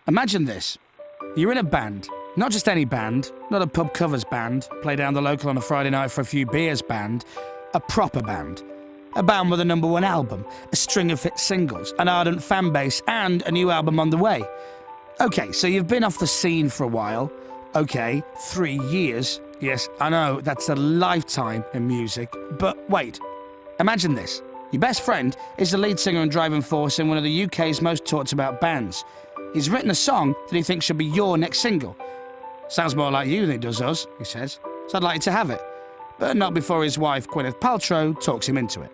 Imagine this. You're in a band. Not just any band, not a pub covers band, play down the local on a Friday night for a few beers band. A proper band. A band with a #1 album, a string of hit singles, an ardent fan base, and a new album on the way. Okay, so you've been off the scene for a while. Okay, 3 years. Yes, I know, that's a lifetime in music. But wait, imagine this. Your best friend is the lead singer and driving force in one of the UK's most talked about bands. He's written a song that he thinks should be your next single. Sounds more like you than it does us, he says, so I'd like you to have it. But not before his wife, Gwyneth Paltrow, talks him into it.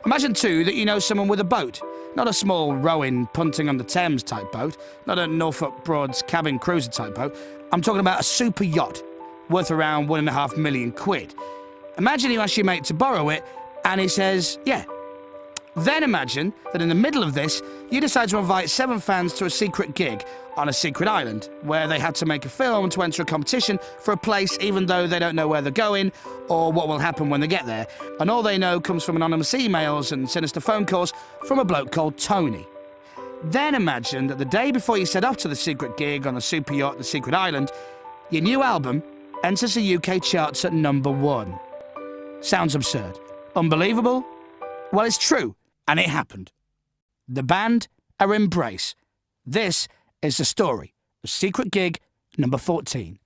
Imagine, too, that you know someone with a boat. Not a small rowing, punting on the Thames type boat, not a Norfolk Broads cabin cruiser type boat. I'm talking about a super yacht, worth around £1.5 million. Imagine you ask your mate to borrow it, and he says, yeah. Then imagine that in the middle of this, you decide to invite 7 fans to a secret gig on a secret island, where they have to make a film to enter a competition for a place even though they don't know where they're going or what will happen when they get there. And all they know comes from anonymous emails and sinister phone calls from a bloke called Tony. Then imagine that the day before you set off to the secret gig on the super yacht, the secret island, your new album enters the UK charts at #1. Sounds absurd. Unbelievable? Well, it's true, and it happened. The band are Embrace. This is the story of Secret Gig number 14.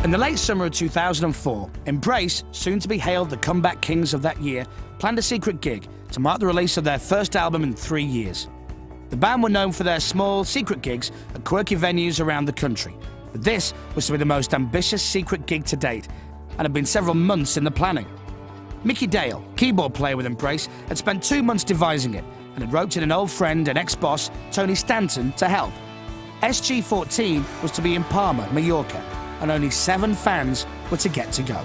In the late summer of 2004, Embrace, soon to be hailed the comeback kings of that year, planned a secret gig to mark the release of their first album in 3 years. The band were known for their small, secret gigs at quirky venues around the country, but this was to be the most ambitious secret gig to date, and had been several months in the planning. Mickey Dale, keyboard player with Embrace, had spent 2 months devising it, and had roped in an old friend and ex-boss, Tony Stanton, to help. SG-14 was to be in Palma, Mallorca, and only 7 fans were to get to go.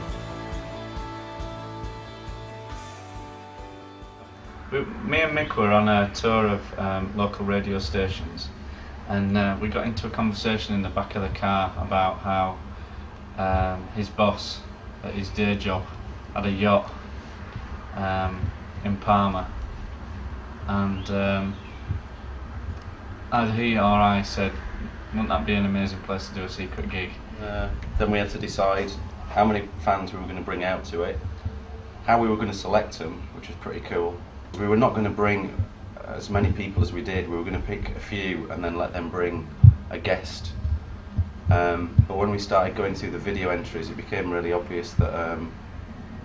Me and Mick were on a tour of local radio stations, and we got into a conversation in the back of the car about how his boss at his day job had a yacht in Palma, and either he or I said, wouldn't that be an amazing place to do a secret gig? Then we had to decide how many fans we were going to bring out to it, how we were going to select them, which was pretty cool. We were not going to bring as many people as we did. We were going to pick a few and then let them bring a guest. But when we started going through the video entries, it became really obvious that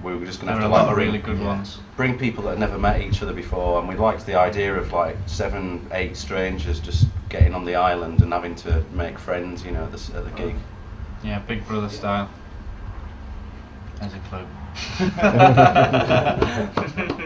we were just going to have to a lot of really good ones. Bring people that had never met each other before, and we liked the idea of like 7, 8 strangers just getting on the island and having to make friends, you know, at the gig. Yeah, Big Brother style. There's a clue.